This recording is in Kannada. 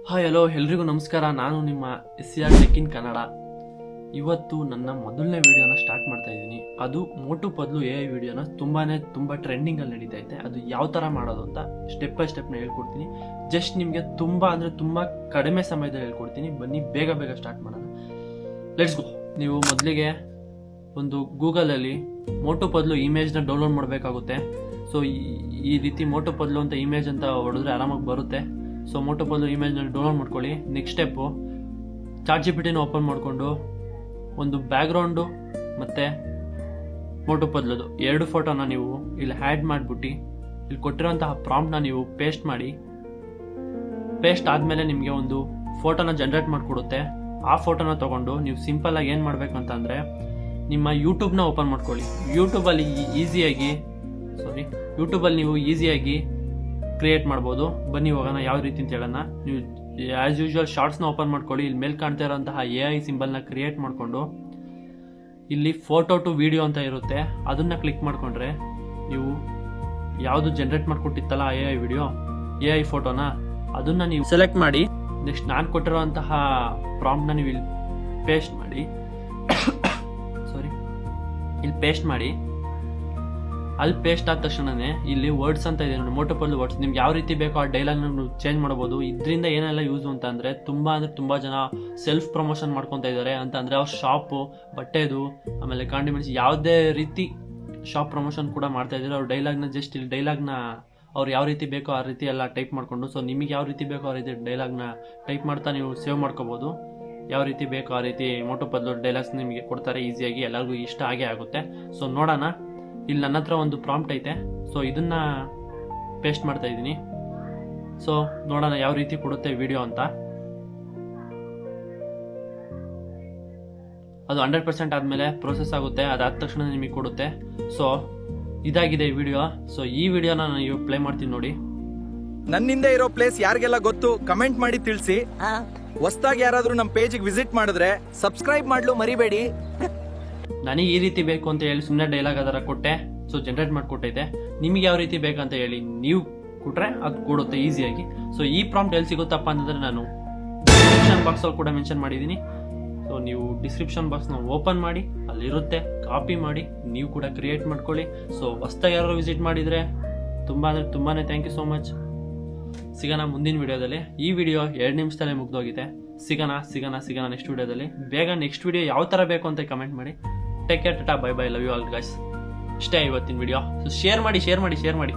ಹಾಯ್ ಹಲೋ ಎಲ್ರಿಗೂ ನಮಸ್ಕಾರ. ನಾನು ನಿಮ್ಮ SCR ಟೆಕ್ ಇನ್ ಕನ್ನಡ. ಇವತ್ತು ನನ್ನ ಮೊದಲನೇ ವಿಡಿಯೋನ ಸ್ಟಾರ್ಟ್ ಮಾಡ್ತಾ ಇದ್ದೀನಿ. ಅದು ಮೋಟು ಪದ್ಲು AI ವಿಡಿಯೋನ ತುಂಬ ಟ್ರೆಂಡಿಂಗಲ್ಲಿ ನಡೀತಾ ಇದೆ. ಅದು ಯಾವ ಥರ ಮಾಡೋದು ಅಂತ ಸ್ಟೆಪ್ ಬೈ ಸ್ಟೆಪ್ನ ಹೇಳ್ಕೊಡ್ತೀನಿ. ಜಸ್ಟ್ ನಿಮಗೆ ತುಂಬ ಕಡಿಮೆ ಸಮಯದಲ್ಲಿ ಹೇಳ್ಕೊಡ್ತೀನಿ. ಬನ್ನಿ ಬೇಗ ಸ್ಟಾರ್ಟ್ ಮಾಡೋಣ. Let's go. ನೀವು ಮೊದಲಿಗೆ ಒಂದು ಗೂಗಲಲ್ಲಿ ಮೋಟು ಪದ್ಲು ಇಮೇಜ್ನ ಡೌನ್ಲೋಡ್ ಮಾಡಬೇಕಾಗುತ್ತೆ. ಸೊ ಈ ರೀತಿ ಮೋಟು ಪದ್ಲು ಅಂತ ಇಮೇಜ್ ಅಂತ ಹೊಡೆದ್ರೆ ಆರಾಮಾಗಿ ಬರುತ್ತೆ. ಸೊ ಮೋಟು ಪದ್ಲು ಇಮೇಜ್ನ ಡೌನ್ಲೋಡ್ ಮಾಡ್ಕೊಳ್ಳಿ. ನೆಕ್ಸ್ಟ್ ಸ್ಟೆಪ್ಪು ChatGPTನ ಓಪನ್ ಮಾಡಿಕೊಂಡು ಒಂದು ಬ್ಯಾಕ್ಗ್ರೌಂಡು ಮತ್ತು ಮೋಟು ಪದ್ಲದು 2 ಫೋಟೋನ ನೀವು ಇಲ್ಲಿ ಆ್ಯಡ್ ಮಾಡಿಬಿಟ್ಟು ಇಲ್ಲಿ ಕೊಟ್ಟಿರೋಂತಹ ಪ್ರಾಂಪ್ಟ್ನ ನೀವು ಪೇಸ್ಟ್ ಮಾಡಿ. ಪೇಸ್ಟ್ ಆದಮೇಲೆ ನಿಮಗೆ ಒಂದು ಫೋಟೋನ ಜನ್ರೇಟ್ ಮಾಡಿಕೊಡುತ್ತೆ. ಆ ಫೋಟೋನ ತೊಗೊಂಡು ನೀವು ಸಿಂಪಲ್ಲಾಗಿ ಏನು ಮಾಡಬೇಕಂತಂದರೆ ನಿಮ್ಮ ಯೂಟ್ಯೂಬ್ನ ಓಪನ್ ಮಾಡ್ಕೊಳ್ಳಿ. ಯೂಟ್ಯೂಬಲ್ಲಿ ನೀವು ಈಸಿಯಾಗಿ ಕ್ರಿಯೇಟ್ ಮಾಡ್ಬೋದು. ಬನ್ನಿ ಹೋಗೋಣ ಯಾವ ರೀತಿ ಅಂತ ಹೇಳೋಣ. ನೀವು ಆ್ಯಸ್ ಯೂಶುವಲ್ ಶಾರ್ಟ್ಸ್ನ ಓಪನ್ ಮಾಡ್ಕೊಳ್ಳಿ. ಇಲ್ಲಿ ಮೇಲೆ ಕಾಣ್ತಾ ಇರೋಂತಹ AI ಸಿಂಬಲ್ನ ಕ್ರಿಯೇಟ್ ಮಾಡಿಕೊಂಡು ಇಲ್ಲಿ ಫೋಟೋ ಟು ವಿಡಿಯೋ ಅಂತ ಇರುತ್ತೆ, ಅದನ್ನು ಕ್ಲಿಕ್ ಮಾಡಿಕೊಂಡ್ರೆ ನೀವು ಯಾವುದು ಜನ್ರೇಟ್ ಮಾಡಿಕೊಟ್ಟಿತ್ತಲ್ಲ AI ಫೋಟೋನ ಅದನ್ನು ನೀವು ಸೆಲೆಕ್ಟ್ ಮಾಡಿ. ನೆಕ್ಸ್ಟ್ ನಾನು ಕೊಟ್ಟಿರೋಂತಹ ಪ್ರಾಂಪ್ಟ್ನ ನೀವು ಇಲ್ಲಿ ಪೇಸ್ಟ್ ಮಾಡಿ. ಇಲ್ಲಿ ಪೇಸ್ಟ್ ಮಾಡಿ. ಅಲ್ಲಿ ಪೇಸ್ಟ್ ಆದ ತಕ್ಷಣನೇ ಇಲ್ಲಿ ವರ್ಡ್ಸ್ ಅಂತ ಇದೆ ನೋಡಿ, ಮೋಟು ಪದ್ಲು ವರ್ಡ್ಸ್. ನಿಮ್ಗೆ ಯಾವ ರೀತಿ ಬೇಕೋ ಆ ಡೈಲಾಗ್ನ ನೀವು ಚೇಂಜ್ ಮಾಡ್ಬೋದು. ಇದರಿಂದ ಏನೆಲ್ಲ ಯೂಸ್ ಅಂತ ಅಂದರೆ ತುಂಬ ಜನ ಸೆಲ್ಫ್ ಪ್ರಮೋಷನ್ ಮಾಡ್ಕೊತಾ ಇದ್ದಾರೆ. ಅಂತಂದರೆ ಅವ್ರ ಶಾಪು, ಬಟ್ಟೆದು, ಆಮೇಲೆ ಕಾಂಡಿಮೆಂಟ್ಸ್, ಯಾವುದೇ ರೀತಿ ಶಾಪ್ ಪ್ರಮೋಷನ್ ಕೂಡ ಮಾಡ್ತಾ ಇದ್ದಾರೆ. ಅವ್ರ ಡೈಲಾಗ್ನ ಜಸ್ಟ್ ಇಲ್ಲಿ ಡೈಲಾಗ್ನ ಅವ್ರು ಯಾವ ರೀತಿ ಬೇಕೋ ಆ ರೀತಿ ಎಲ್ಲ ಟೈಪ್ ಮಾಡಿಕೊಂಡು, ಸೊ ನಿಮಗೆ ಯಾವ ರೀತಿ ಬೇಕೋ ಆ ರೀತಿ ಡೈಲಾಗ್ನ ಟೈಪ್ ಮಾಡ್ತಾ ನೀವು ಸೇವ್ ಮಾಡ್ಕೋಬೋದು. ಯಾವ ರೀತಿ ಬೇಕೋ ಆ ರೀತಿ ಮೋಟು ಪದ್ಲು ಡೈಲಾಗ್ಸ್ ನಿಮಗೆ ಕೊಡ್ತಾರೆ ಈಸಿಯಾಗಿ. ಎಲ್ಲರಿಗೂ ಇಷ್ಟ ಆಗೇ ಆಗುತ್ತೆ. ಸೊ ನೋಡೋಣ. ಇಲ್ಲಿ ನನ್ನ ಹತ್ರ ಒಂದು ಪ್ರಾಂಪ್ಟ್ ಐತೆ. ಸೊ ಇದನ್ನ ಪೇಸ್ಟ್ ಮಾಡ್ತಾ ಇದ್ದೀನಿ. ಸೊ ನೋಡೋಣ ಯಾವ ರೀತಿ ಕೊಡುತ್ತೆ ವಿಡಿಯೋ ಅಂತ. ಅದು 100% ಆದಮೇಲೆ ಪ್ರೋಸೆಸ್ ಆಗುತ್ತೆ. ಅದಾದ ತಕ್ಷಣ ನಿಮಗೆ ಕೊಡುತ್ತೆ. ಸೊ ಇದಾಗಿದೆ ಈ ವಿಡಿಯೋ. ಸೊ ಈ ವಿಡಿಯೋನ ನಾನು ಇವಾಗ ಪ್ಲೇ ಮಾಡ್ತೀನಿ ನೋಡಿ. ನನ್ನಿಂದ ಇರೋ ಪ್ಲೇಸ್ ಯಾರಿಗೆಲ್ಲ ಗೊತ್ತು ಕಮೆಂಟ್ ಮಾಡಿ ತಿಳಿಸಿ. ಹೊಸದಾಗಿ ಯಾರಾದ್ರೂ ನಮ್ಮ ಪೇಜಿಗೆ ವಿಸಿಟ್ ಮಾಡಿದ್ರೆ ಸಬ್ಸ್ಕ್ರೈಬ್ ಮಾಡಲು ಮರಿಬೇಡಿ. ನನಗೆ ಈ ರೀತಿ ಬೇಕು ಅಂತ ಹೇಳಿ ಸುಮ್ಮನೆ ಡೈಲಾಗ್ ಅದರ ಕೊಟ್ಟೆ. ಸೊ ಜನರೇಟ್ ಮಾಡಿಕೊಟ್ಟೈತೆ. ನಿಮಗೆ ಯಾವ ರೀತಿ ಬೇಕಂತ ಹೇಳಿ ನೀವು ಕೊಟ್ರೆ ಅದು ಕೊಡುತ್ತೆ ಈಸಿಯಾಗಿ. ಸೊ ಈ ಪ್ರಾಂಪ್ಟ್ ಎಲ್ಲಿ ಸಿಗುತ್ತಪ್ಪ ಅಂತಂದರೆ ನಾನು ಡಿಸ್ಕ್ರಿಪ್ಷನ್ ಬಾಕ್ಸಲ್ಲಿ ಕೂಡ ಮೆನ್ಷನ್ ಮಾಡಿದ್ದೀನಿ. ಸೊ ನೀವು ಡಿಸ್ಕ್ರಿಪ್ಷನ್ ಬಾಕ್ಸ್ನ ಓಪನ್ ಮಾಡಿ, ಅಲ್ಲಿರುತ್ತೆ, ಕಾಪಿ ಮಾಡಿ ನೀವು ಕೂಡ ಕ್ರಿಯೇಟ್ ಮಾಡ್ಕೊಳ್ಳಿ. ಸೊ ಹೊಸ್ದಾಗಿ ಯಾರು ವಿಸಿಟ್ ಮಾಡಿದರೆ ತುಂಬಾ ಥ್ಯಾಂಕ್ ಯು ಸೋ ಮಚ್. ಸಿಗೋಣ ಮುಂದಿನ ವಿಡಿಯೋದಲ್ಲಿ. ಈ ವಿಡಿಯೋ 2 ನಿಮಿಷದಲ್ಲೇ ಮುಗ್ದೋಗಿದೆ. ಸಿಗೋಣ ನೆಕ್ಸ್ಟ್ ವಿಡಿಯೋದಲ್ಲಿ. ಬೇಗ ನೆಕ್ಸ್ಟ್ ವಿಡಿಯೋ ಯಾವ ಥರ ಬೇಕು ಅಂತ ಕಮೆಂಟ್ ಮಾಡಿ. Take care, tata, bye bye, love you all guys. ಇಷ್ಟೇ ಇವತ್ತಿನ ವಿಡಿಯೋ. ಸೊ ಶೇರ್ ಮಾಡಿ.